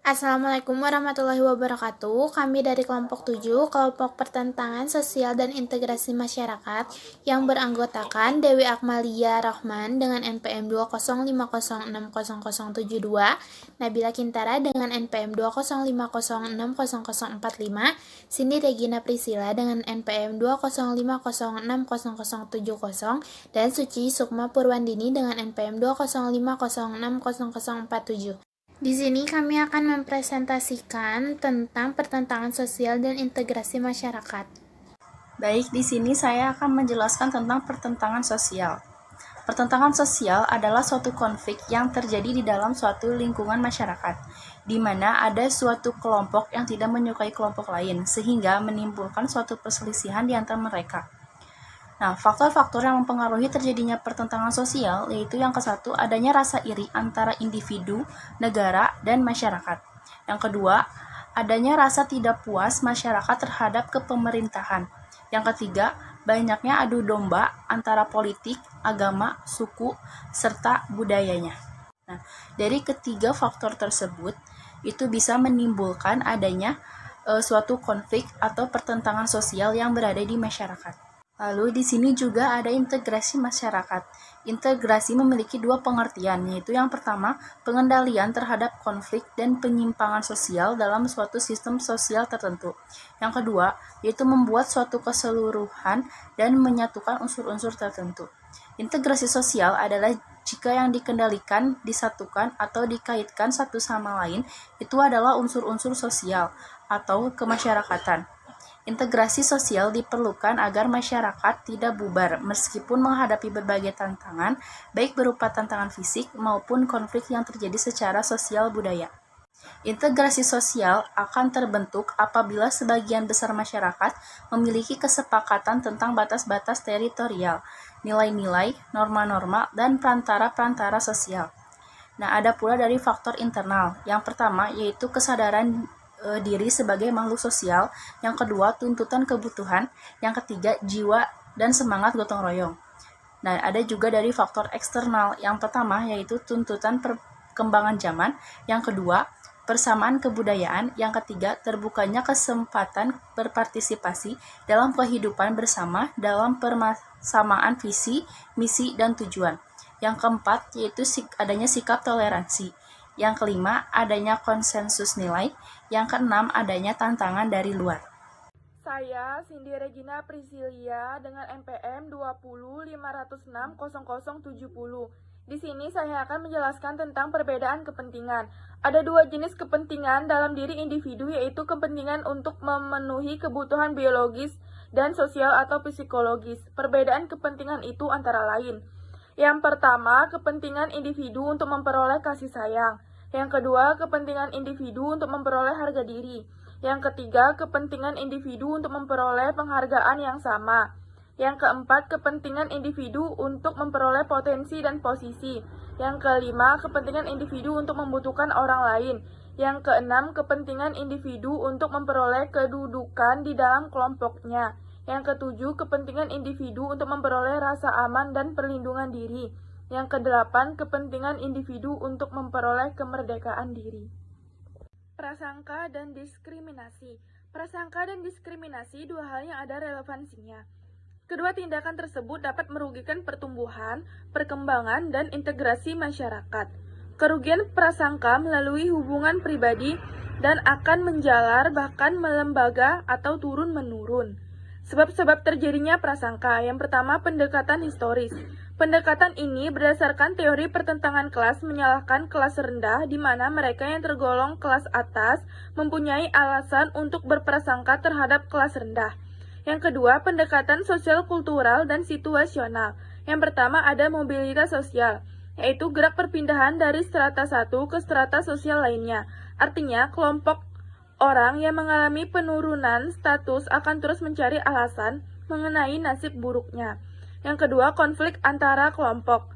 Assalamualaikum warahmatullahi wabarakatuh. Kami dari kelompok 7, kelompok pertentangan sosial dan integrasi masyarakat yang beranggotakan Dewi Akmalia Rahman dengan NPM 205060072, Nabila Kintara dengan NPM 205060045, Cindy Regina Priscila dengan NPM 205060070, dan Suci Sukma Purwandini dengan NPM 205060047. Di sini kami akan mempresentasikan tentang pertentangan sosial dan integrasi masyarakat. Baik, di sini saya akan menjelaskan tentang pertentangan sosial. Pertentangan sosial adalah suatu konflik yang terjadi di dalam suatu lingkungan masyarakat, di mana ada suatu kelompok yang tidak menyukai kelompok lain, sehingga menimbulkan suatu perselisihan di antara mereka. Nah, faktor-faktor yang mempengaruhi terjadinya pertentangan sosial yaitu yang ke-1, adanya rasa iri antara individu, negara, dan masyarakat. Yang kedua, adanya rasa tidak puas masyarakat terhadap kepemerintahan. Yang ketiga, banyaknya adu domba antara politik, agama, suku, serta budayanya. Nah, dari ketiga faktor tersebut, itu bisa menimbulkan adanya suatu konflik atau pertentangan sosial yang berada di masyarakat. Lalu di sini juga ada integrasi masyarakat. Integrasi memiliki dua pengertian, yaitu yang pertama, pengendalian terhadap konflik dan penyimpangan sosial dalam suatu sistem sosial tertentu. Yang kedua, yaitu membuat suatu keseluruhan dan menyatukan unsur-unsur tertentu. Integrasi sosial adalah jika yang dikendalikan, disatukan, atau dikaitkan satu sama lain, itu adalah unsur-unsur sosial atau kemasyarakatan. Integrasi sosial diperlukan agar masyarakat tidak bubar meskipun menghadapi berbagai tantangan, baik berupa tantangan fisik maupun konflik yang terjadi secara sosial budaya. Integrasi sosial akan terbentuk apabila sebagian besar masyarakat memiliki kesepakatan tentang batas-batas teritorial, nilai-nilai, norma-norma, dan perantara-perantara sosial. Nah, ada pula dari faktor internal. Yang pertama yaitu kesadaran diri sebagai makhluk sosial, yang kedua tuntutan kebutuhan, yang ketiga jiwa dan semangat gotong royong. Nah, ada juga dari faktor eksternal. Yang pertama yaitu tuntutan perkembangan zaman, yang kedua persamaan kebudayaan, yang ketiga terbukanya kesempatan berpartisipasi dalam kehidupan bersama dalam persamaan visi, misi, dan tujuan. Yang keempat yaitu adanya sikap toleransi. Yang kelima, adanya konsensus nilai. Yang keenam, adanya tantangan dari luar. Saya Cindy Regina Priscilia dengan NPM 205060070. Di sini saya akan menjelaskan tentang perbedaan kepentingan. Ada dua jenis kepentingan dalam diri individu, yaitu kepentingan untuk memenuhi kebutuhan biologis dan sosial atau psikologis. Perbedaan kepentingan itu antara lain: yang pertama, kepentingan individu untuk memperoleh kasih sayang. Yang kedua, kepentingan individu untuk memperoleh harga diri. Yang ketiga, kepentingan individu untuk memperoleh penghargaan yang sama. Yang keempat, kepentingan individu untuk memperoleh potensi dan posisi. Yang kelima, kepentingan individu untuk membutuhkan orang lain. Yang keenam, kepentingan individu untuk memperoleh kedudukan di dalam kelompoknya. Yang ketujuh, kepentingan individu untuk memperoleh rasa aman dan perlindungan diri. Yang kedelapan, kepentingan individu untuk memperoleh kemerdekaan diri. Prasangka dan diskriminasi. Prasangka dan diskriminasi dua hal yang ada relevansinya. Kedua tindakan tersebut dapat merugikan pertumbuhan, perkembangan, dan integrasi masyarakat. Kerugian prasangka melalui hubungan pribadi dan akan menjalar bahkan melembaga atau turun-menurun. Sebab-sebab terjadinya prasangka. Yang pertama, pendekatan historis. Pendekatan ini berdasarkan teori pertentangan kelas menyalahkan kelas rendah, di mana mereka yang tergolong kelas atas mempunyai alasan untuk berprasangka terhadap kelas rendah. Yang kedua, pendekatan sosial kultural dan situasional. Yang pertama ada mobilitas sosial, yaitu gerak perpindahan dari strata satu ke strata sosial lainnya. Artinya, kelompok orang yang mengalami penurunan status akan terus mencari alasan mengenai nasib buruknya. Yang kedua, konflik antara kelompok,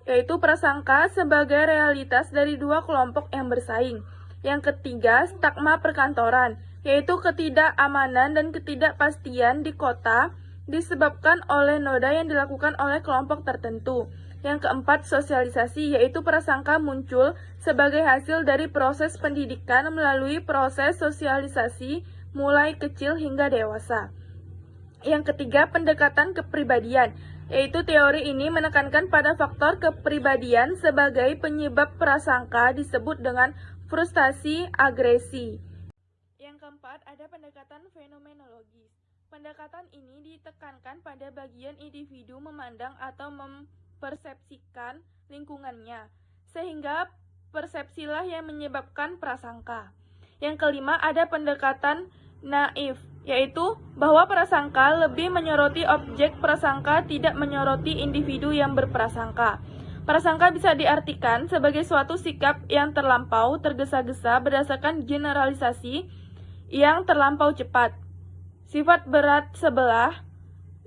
yaitu prasangka sebagai realitas dari dua kelompok yang bersaing. Yang ketiga, stigma perkantoran, yaitu ketidakamanan dan ketidakpastian di kota disebabkan oleh noda yang dilakukan oleh kelompok tertentu. Yang keempat, sosialisasi, yaitu prasangka muncul sebagai hasil dari proses pendidikan melalui proses sosialisasi mulai kecil hingga dewasa. Yang ketiga, pendekatan kepribadian, yaitu teori ini menekankan pada faktor kepribadian sebagai penyebab prasangka disebut dengan frustasi agresi. Yang keempat, ada pendekatan fenomenologis. Pendekatan ini ditekankan pada bagian individu memandang atau mempersepsikan lingkungannya, sehingga persepsilah yang menyebabkan prasangka. Yang kelima, ada pendekatan naif, yaitu bahwa prasangka lebih menyoroti objek prasangka, tidak menyoroti individu yang berprasangka. Prasangka bisa diartikan sebagai suatu sikap yang terlampau tergesa-gesa berdasarkan generalisasi yang terlampau cepat, sifat berat sebelah,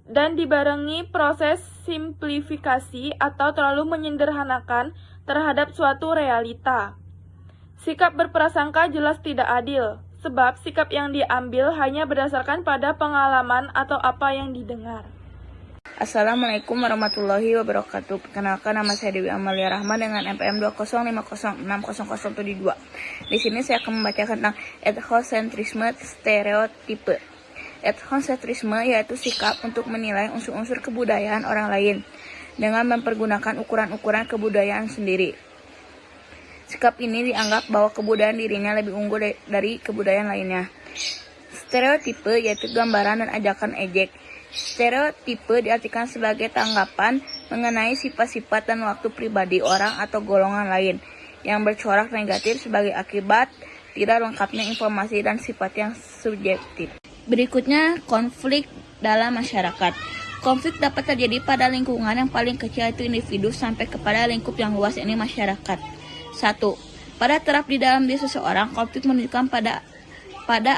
dan dibarengi proses simplifikasi atau terlalu menyederhanakan terhadap suatu realita. Sikap berprasangka jelas tidak adil, sebab sikap yang diambil hanya berdasarkan pada pengalaman atau apa yang didengar. Assalamualaikum warahmatullahi wabarakatuh. Perkenalkan, nama saya Dewi Amalia Rahman dengan NPM 205060072. Di sini saya akan membacakan tentang etnosentrisme stereotipe. Etnosentrisme yaitu sikap untuk menilai unsur-unsur kebudayaan orang lain dengan mempergunakan ukuran-ukuran kebudayaan sendiri. Sikap ini dianggap bahwa kebudayaan dirinya lebih unggul dari kebudayaan lainnya. Stereotipe yaitu gambaran dan ajakan ejek. Stereotipe diartikan sebagai tanggapan mengenai sifat-sifat dan waktu pribadi orang atau golongan lain yang bercorak negatif sebagai akibat tidak lengkapnya informasi dan sifat yang subjektif. Berikutnya, konflik dalam masyarakat. Konflik dapat terjadi pada lingkungan yang paling kecil yaitu individu sampai kepada lingkup yang luas ini masyarakat. 1. Pada taraf di dalam diri seseorang, konflik menunjukkan pada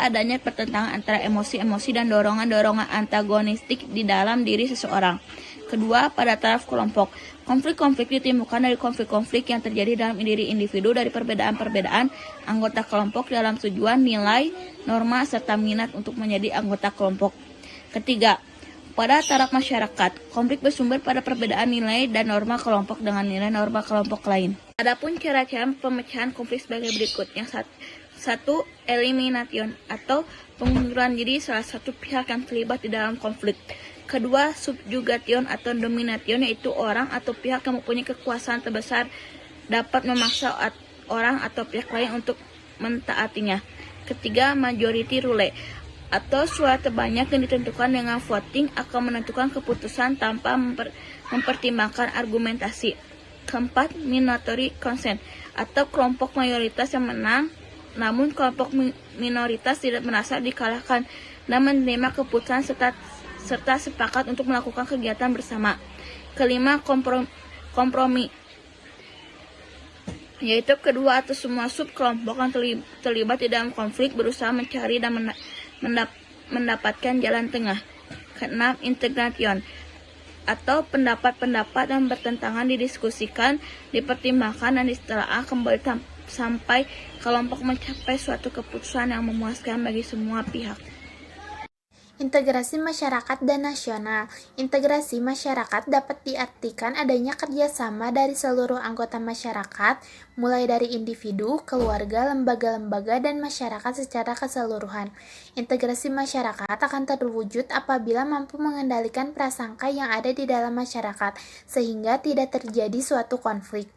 adanya pertentangan antara emosi-emosi dan dorongan-dorongan antagonistik di dalam diri seseorang. Kedua, pada taraf kelompok. Konflik-konflik ditimbulkan dari konflik-konflik yang terjadi dalam diri individu dari perbedaan-perbedaan anggota kelompok dalam tujuan, nilai, norma, serta minat untuk menjadi anggota kelompok. Ketiga, pada taraf masyarakat, konflik bersumber pada perbedaan nilai dan norma kelompok dengan nilai norma kelompok lain. Adapun cara-cara pemecahan konflik sebagai berikut. Yang satu, elimination atau pengunduran diri salah satu pihak yang terlibat di dalam konflik. Kedua, subjugation atau domination, yaitu orang atau pihak yang mempunyai kekuasaan terbesar dapat memaksa orang atau pihak lain untuk mentaatinya. Ketiga, majority rule atau suara terbanyak yang ditentukan dengan voting akan menentukan keputusan tanpa mempertimbangkan argumentasi. Keempat, minority consent atau kelompok mayoritas yang menang namun kelompok minoritas tidak merasa dikalahkan dan menerima keputusan serta sepakat untuk melakukan kegiatan bersama. Kelima, kompromi, yaitu kedua atau semua subkelompok yang terlibat di dalam konflik berusaha mencari dan mendapatkan jalan tengah. Keenam, integration atau pendapat-pendapat yang bertentangan didiskusikan, dipertimbangkan dan ditelaah kembali sampai kelompok mencapai suatu keputusan yang memuaskan bagi semua pihak. Integrasi masyarakat dan nasional. Integrasi masyarakat dapat diartikan adanya kerjasama dari seluruh anggota masyarakat, mulai dari individu, keluarga, lembaga-lembaga, dan masyarakat secara keseluruhan. Integrasi masyarakat akan terwujud apabila mampu mengendalikan prasangka yang ada di dalam masyarakat, sehingga tidak terjadi suatu konflik.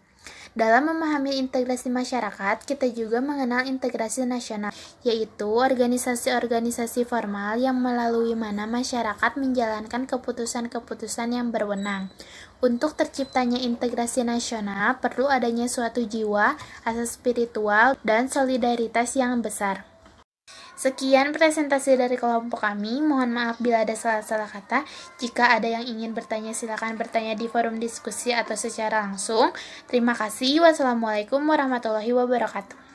Dalam memahami integrasi masyarakat, kita juga mengenal integrasi nasional, yaitu organisasi-organisasi formal yang melalui mana masyarakat menjalankan keputusan-keputusan yang berwenang. Untuk terciptanya integrasi nasional, perlu adanya suatu jiwa, asas spiritual, dan solidaritas yang besar. Sekian presentasi dari kelompok kami. Mohon maaf bila ada salah-salah kata. Jika ada yang ingin bertanya, silakan bertanya di forum diskusi atau secara langsung. Terima kasih. Wassalamualaikum warahmatullahi wabarakatuh.